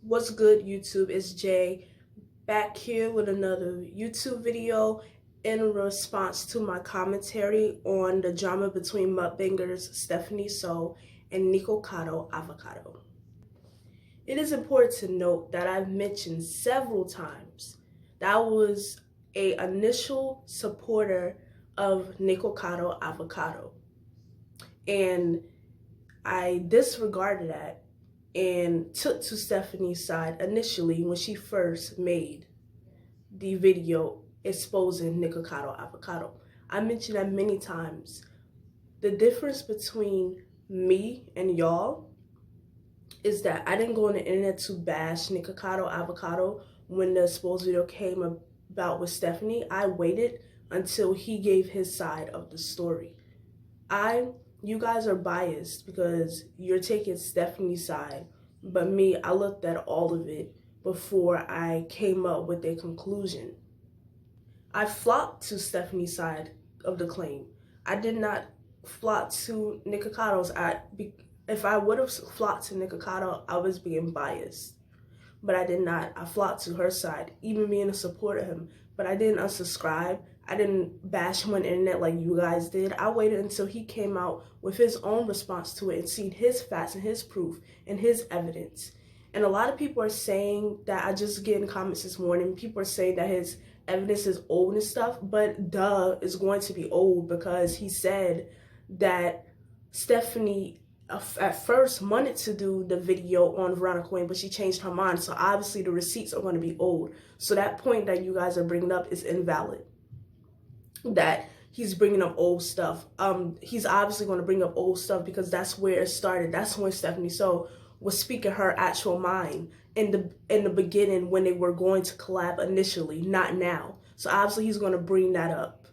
What's good, YouTube? It's Jay back here with another YouTube video in response to my commentary on the drama between mukbangers Stephanie So and Nico Cotto Avocado. It is important to note that I've mentioned several times that I was an initial supporter of Nico Cotto Avocado, and I disregarded that and took to Stephanie's side initially when she first made the video exposing Nikocado Avocado. I mentioned that many times. The difference between me and y'all is that I didn't go on the internet to bash Nikocado Avocado when the exposed video came about with Stephanie. I waited until he gave his side of the story. You guys are biased because you're taking Stephanie's side, but me, I looked at all of it before I came up with a conclusion. I flocked to Stephanie's side of the claim. I did not flock to Nicocado's. If I would have flocked to Nicocado, I was being biased. But I did not. I flocked to her side, even being a supporter of him. But I didn't unsubscribe. I didn't bash him on the internet like you guys did. I waited until he came out with his own response to it and seen his facts and his proof and his evidence. And a lot of people are saying that, I just get in comments this morning, people are saying that his evidence is old and stuff, but duh, is going to be old because he said that Stephanie at first wanted to do the video on Veronica Wayne, but she changed her mind. So obviously the receipts are going to be old. So that point that you guys are bringing up is invalid. That he's bringing up old stuff. He's obviously going to bring up old stuff because that's where it started. That's when Stephanie So was speaking her actual mind in the beginning when they were going to collab initially, not now. So obviously he's going to bring that up.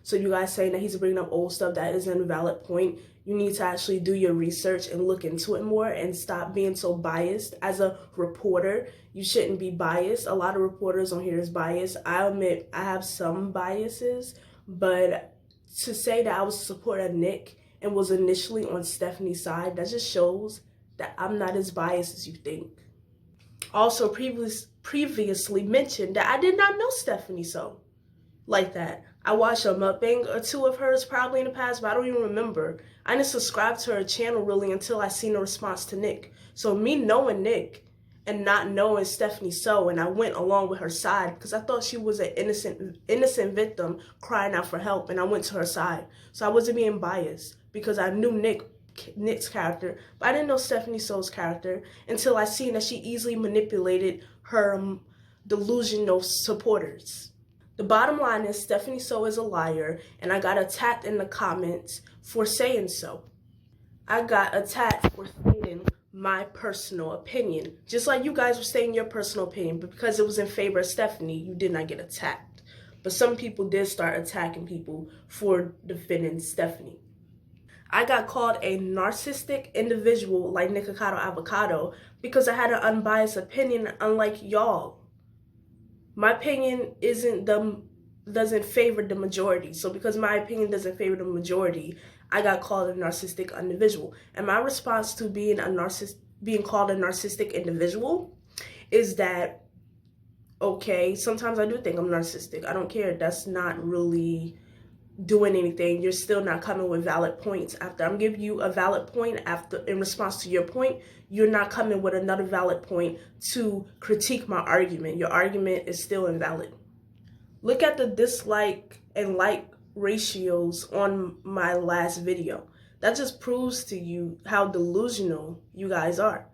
So you guys saying that he's bringing up old stuff, that is an invalid point. You need to actually do your research and look into it more and stop being so biased. As a reporter, you shouldn't be biased. A lot of reporters on here is biased. I admit I have some biases, but to say that I was a supporter of Nick and was initially on Stephanie's side, that just shows that I'm not as biased as you think. Also, previously mentioned that I did not know Stephanie So like that. I watched a mukbang or two of hers probably in the past, but I don't even remember. I didn't subscribe to her channel really until I seen a response to Nick. So me knowing Nick and not knowing Stephanie So, and I went along with her side because I thought she was an innocent victim crying out for help, and I went to her side. So I wasn't being biased because I knew Nick's character, but I didn't know Stephanie So's character until I seen that she easily manipulated her delusional supporters. The bottom line is Stephanie So is a liar, and I got attacked in the comments for saying so. I got attacked for stating my personal opinion, just like you guys were stating your personal opinion, but because it was in favor of Stephanie, you did not get attacked. But some people did start attacking people for defending Stephanie. I got called a narcissistic individual like Nikocado Avocado because I had an unbiased opinion, unlike y'all. My opinion doesn't favor the majority. So because my opinion doesn't favor the majority, I got called a narcissistic individual. And my response to being called a narcissistic individual is that, okay, sometimes I do think I'm narcissistic. I don't care. That's not really doing anything. You're still not coming with valid points. After I'm giving you a valid point, after in response to your point, you're not coming with another valid point to critique my argument. Your argument is still invalid. Look at the dislike and like ratios on my last video. That just proves to you how delusional you guys are.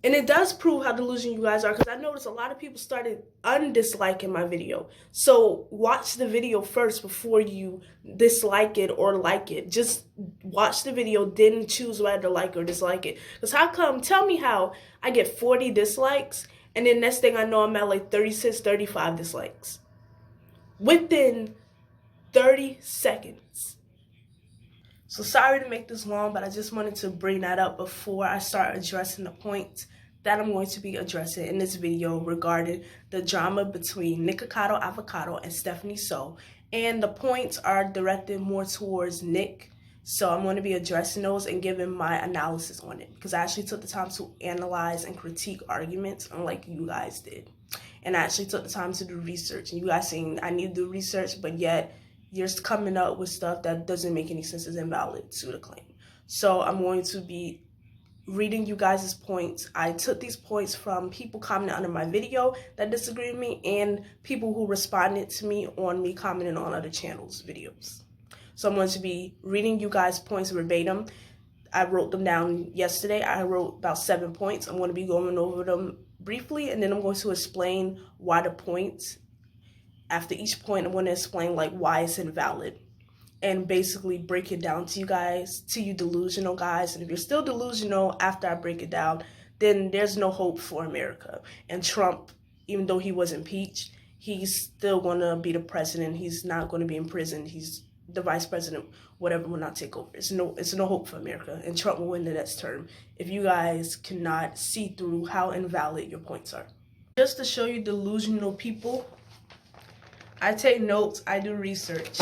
And it does prove how delusional you guys are, because I noticed a lot of people started undisliking my video. So watch the video first before you dislike it or like it. Just watch the video, then choose whether to like or dislike it. Because how come, tell me how I get 40 dislikes and then next thing I know I'm at like 36, 35 dislikes within 30 seconds. So sorry to make this long, but I just wanted to bring that up before I start addressing the points that I'm going to be addressing in this video regarding the drama between Nikocado Avocado and Stephanie So. And the points are directed more towards Nick So I'm going to be addressing those and giving my analysis on it, because I actually took the time to analyze and critique arguments, unlike you guys did. And I actually took the time to do research. And you guys saying I need to do research, but yet you're coming up with stuff that doesn't make any sense, is invalid to the claim. So I'm going to be reading you guys' points. I took these points from people commenting under my video that disagree with me, and people who responded to me on me commenting on other channels' videos. So I'm going to be reading you guys' points verbatim. I wrote them down yesterday. I wrote about 7 points. I'm going to be going over them briefly, and then I'm going to explain why the points. After each point, I'm going to explain like why it's invalid, and basically break it down to you guys, to you delusional guys. And if you're still delusional after I break it down, then there's no hope for America. And Trump, even though he was impeached, he's still going to be the president. He's not going to be in prison. He's the vice president, whatever, will not take over. It's no hope for America, and Trump will win the next term if you guys cannot see through how invalid your points are. Just to show you delusional people, I take notes, I do research.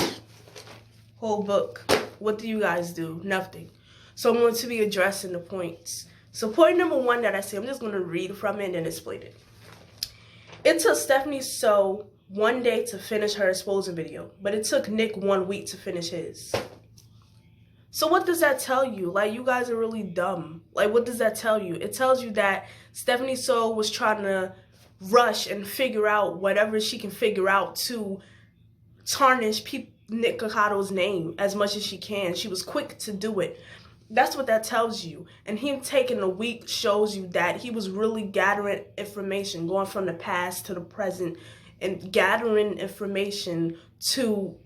Whole book. What do you guys do? Nothing. So I'm going to be addressing the points. So point number 1 that I say, I'm just going to read from it and then explain it. It took Stephanie So 1 day to finish her exposing video, but it took Nick 1 week to finish his. So what does that tell you? Like, you guys are really dumb. Like, what does that tell you? It tells you that Stephanie So was trying to rush and figure out whatever she can figure out to tarnish Nick Cocato's name as much as she can. She was quick to do it. That's what that tells you. And him taking a week shows you that he was really gathering information, going from the past to the present, and gathering information to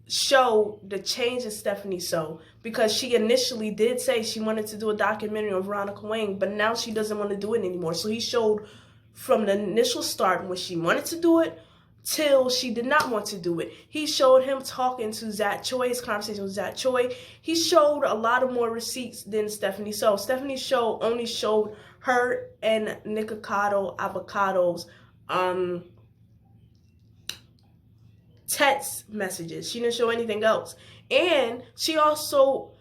show the change in Stephanie So, because she initially did say she wanted to do a documentary on Veronica Wang, but now she doesn't want to do it anymore. So he showed from the initial start when she wanted to do it till she did not want to do it. He showed him talking to Zach Choi, his conversation with Zach Choi. He showed a lot of more receipts than Stephanie So. Stephanie So only showed her and Nicocato Avocado's text messages. She didn't show anything else. And she also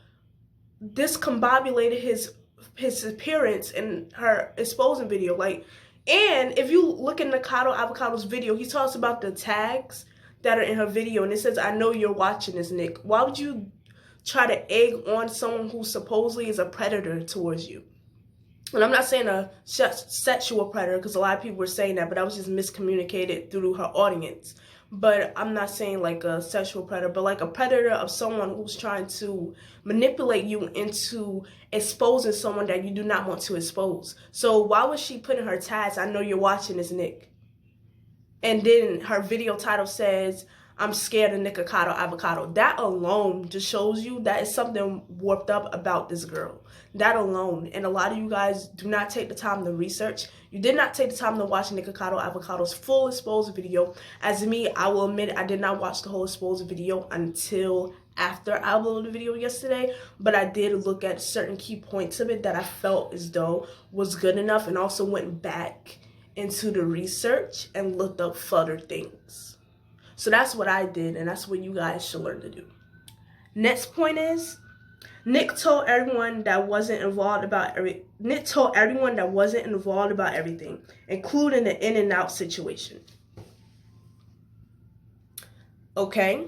discombobulated his appearance in her exposing video. And if you look in Nicocato Avocado's video, he talks about the tags that are in her video, and it says, "I know you're watching this, Nick." Why would you try to egg on someone who supposedly is a predator towards you? And I'm not saying a sexual predator, because a lot of people were saying that, but that was just miscommunicated through her audience. But I'm not saying like a sexual predator, but like a predator of someone who's trying to manipulate you into exposing someone that you do not want to expose. So why was she putting her tags, "I know you're watching this, Nick"? And then her video title says, "I'm scared of Nicocato Avocado." That alone just shows you that it's something warped up about this girl. That alone. And a lot of you guys do not take the time to research. You did not take the time to watch Nicocato Avocado's full exposed video. As me, I will admit I did not watch the whole exposed video until after I uploaded the video yesterday. But I did look at certain key points of it that I felt as though was good enough, and also went back into the research and looked up further things. So that's what I did, and that's what you guys should learn to do. Next point is, Nick told everyone that wasn't involved about everything, including the in and out situation. Okay.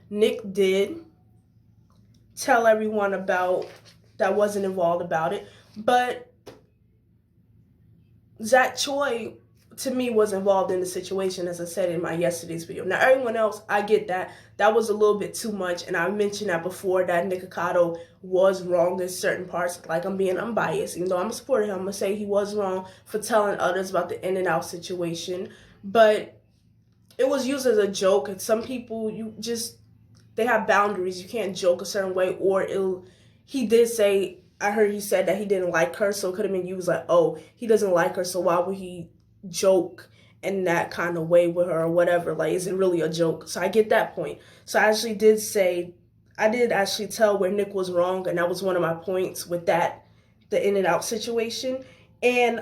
Nick did tell everyone about that wasn't involved about it, but Zach Choi, to me, was involved in the situation, as I said in my yesterday's video. Now, everyone else, I get that. That was a little bit too much, and I mentioned that before, that Nicocato was wrong in certain parts. Like, I'm being unbiased. Even though I'm a supporter of him, I'm going to say he was wrong for telling others about the in and out situation. But it was used as a joke, and some people, they have boundaries. You can't joke a certain way, or he did say, I heard he said that he didn't like her, so it could have been used like, oh, he doesn't like her, so why would he joke in that kind of way with her or whatever? Like, is it really a joke? So I get that point. So I did actually tell where Nick was wrong, and that was one of my points with that, the in and out situation. And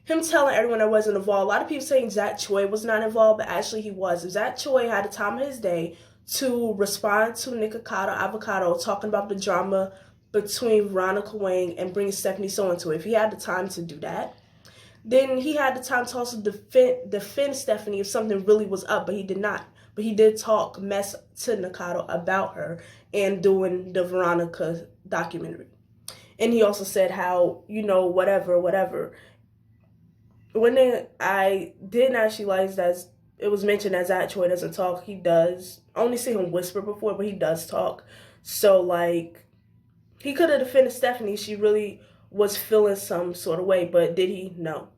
him telling everyone that wasn't involved. A lot of people saying Zach Choi was not involved, but actually he was. If Zach Choi had the time of his day to respond to Nikocado Avocado talking about the drama between Veronica Wang and bringing Stephanie So into it. If he had the time to do that, then he had the time to also defend Stephanie if something really was up, but he did not. But he did talk mess to Nikocado about her and doing the Veronica documentary. And he also said how, whatever. When I didn't actually realize that it was mentioned as that Troy doesn't talk. He does. I only see him whisper before, but he does talk. So, he could have defended Stephanie. She really was feeling some sort of way, but did he? No.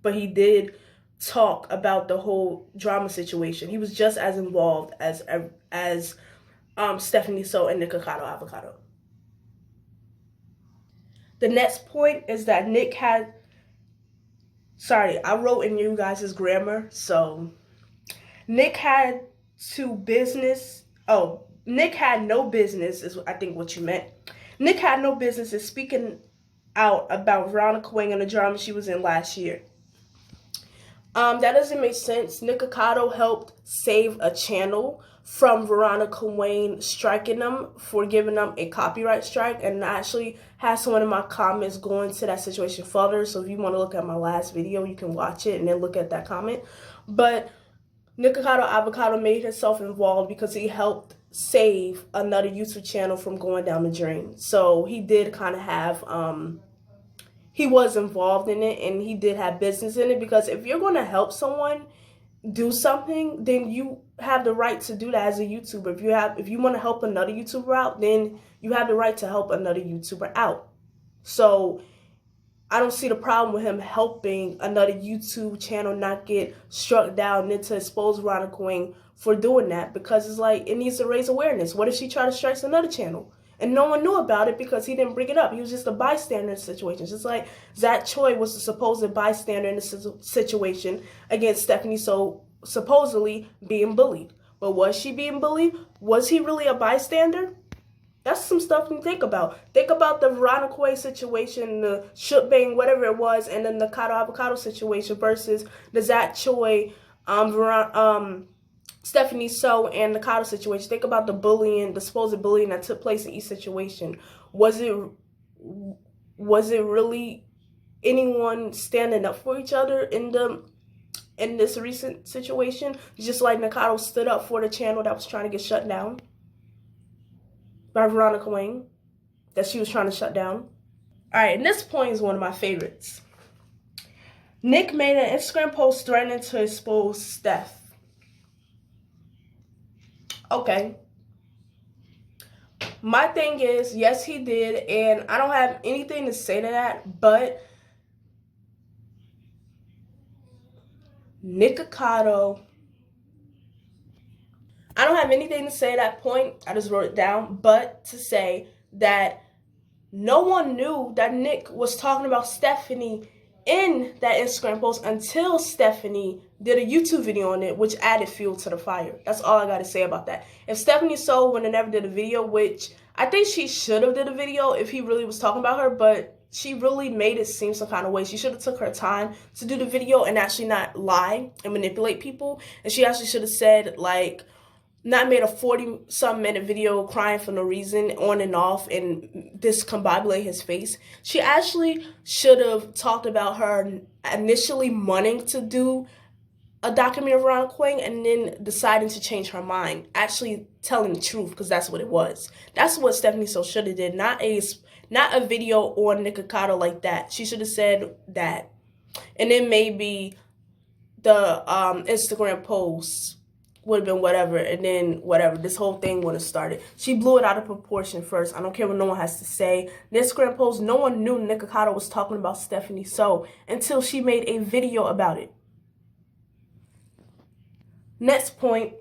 But he did talk about the whole drama situation. He was just as involved as Stephanie So and Nikocado Avocado. The next point is that Nick had... Sorry, I wrote in you guys' grammar, so... Nick had no business, is I think what you meant. Nick had no business in speaking out about Veronica Wang and the drama she was in last year. That doesn't make sense. Nikocado helped save a channel from Veronica Wang striking them for giving them a copyright strike, and I actually had someone in my comments go into that situation further, so if you want to look at my last video, you can watch it and then look at that comment. But Nikocado Avocado made himself involved because he helped save another YouTube channel from going down the drain. So he did kind of have, he was involved in it, and he did have business in it, because if you're going to help someone do something, then you have the right to do that as a YouTuber. If you want to help another YouTuber out, then you have the right to help another YouTuber out. So I don't see the problem with him helping another YouTube channel not get struck down and to expose Veronica Wang for doing that, because it's it needs to raise awareness. What if she tried to strike another channel and no one knew about it because he didn't bring it up? He was just a bystander in the situation. Just like Zach Choi was a supposed bystander in the situation against Stephanie So supposedly being bullied. But was she being bullied? Was he really a bystander? That's some stuff to think about. Think about the Veronica Wang situation, the Shook Bang, whatever it was, and then the Nikocado Avocado situation versus the Zach Choi, Stephanie So, and the Nikocado situation. Think about the bullying, the supposed bullying that took place in each situation. Was it really anyone standing up for each other in this recent situation? Just like Nikocado stood up for the channel that was trying to get shut down by Veronica Wang, that she was trying to shut down. Alright, and this point is one of my favorites. Nick made an Instagram post threatening to expose Steph. Okay. My thing is, yes, he did, and I don't have anything to say to that, but Nikocado... I don't have anything to say at that point. I just wrote it down. But to say that no one knew that Nick was talking about Stephanie in that Instagram post until Stephanie did a YouTube video on it, which added fuel to the fire. That's all I got to say about that. If Stephanie So would have never did a video, which I think she should have did a video if he really was talking about her, but she really made it seem some kind of way. She should have took her time to do the video and actually not lie and manipulate people. And she actually should have said, not made a 40-some minute video crying for no reason, on and off, and discombobulate his face. She actually should have talked about her initially wanting to do a documentary of Veronica Wang and then deciding to change her mind. Actually telling the truth, because that's what it was. That's what Stephanie So should have did. Not a video on Nikocado like that. She should have said that. And then maybe the Instagram post would have been whatever, and then whatever, this whole thing would have started. She blew it out of proportion first. I don't care what no one has to say. The Instagram post, no one knew Nikocado was talking about Stephanie So until she made a video about it. Next point,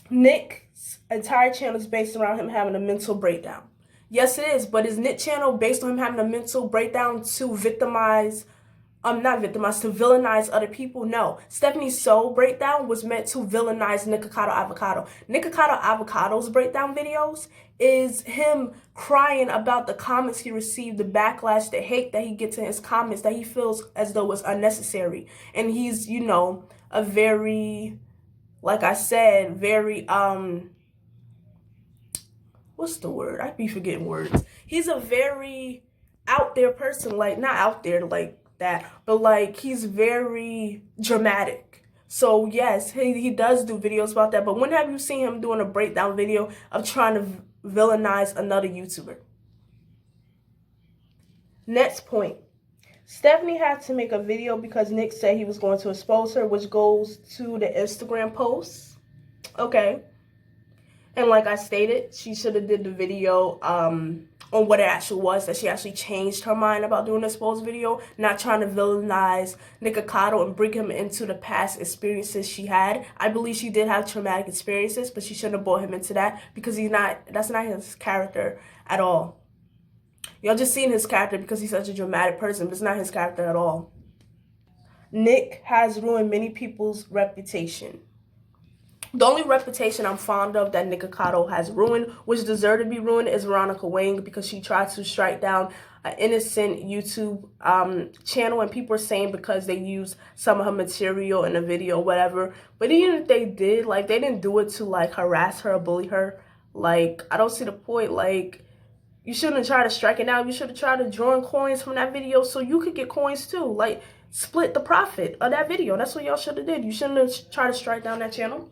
Nick's entire channel is based around him having a mental breakdown. Yes, it is, but is Nick's channel based on him having a mental breakdown to villainize other people? No. Stephanie So breakdown was meant to villainize Nikocado Avocado. Nikocado Avocado's breakdown videos is him crying about the comments he received, the backlash, the hate that he gets in his comments that he feels as though it's unnecessary. And he's, a very, like I said, very what's the word? I be forgetting words. He's a very out there person, like not out there like that, but like he's very dramatic. So yes, he does do videos about that. But when have you seen him doing a breakdown video of trying to villainize another YouTuber? Next point. Stephanie had to make a video because Nick said he was going to expose her, which goes to the Instagram post. Okay. And like I stated, she should have did the video on what it actually was, that she actually changed her mind about doing the exposed video, not trying to villainize Nikocado and bring him into the past experiences she had. I believe she did have traumatic experiences, but she shouldn't have brought him into that because that's not his character at all. Y'all just seen his character because he's such a dramatic person, but it's not his character at all. Nick has ruined many people's reputation. The only reputation I'm fond of that Nikocado has ruined, which deserved to be ruined, is Veronica Wang, because she tried to strike down an innocent YouTube channel, and people are saying because they used some of her material in a video or whatever. But even if they did, like, they didn't do it to, like, harass her or bully her. Like, I don't see the point. Like, you shouldn't have tried to strike it down. You should have tried to draw coins from that video so you could get coins too. Like, split the profit of that video. That's what y'all should have did. You shouldn't have tried to strike down that channel.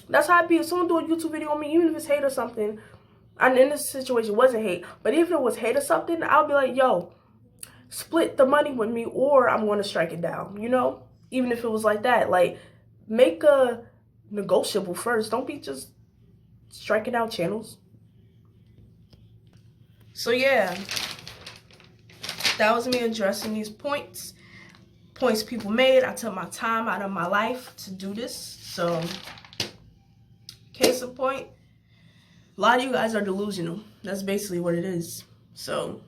That's how it be. If someone do a YouTube video on me, even if it's hate or something, and in this situation it wasn't hate, but even if it was hate or something, I'll be like, yo, split the money with me or I'm going to strike it down, you know? Even if it was like that. Like, make a negotiable first. Don't be just striking down channels. So yeah, that was me addressing these points people made. I took my time out of my life to do this. So, case in point, a lot of you guys are delusional. That's basically what it is. So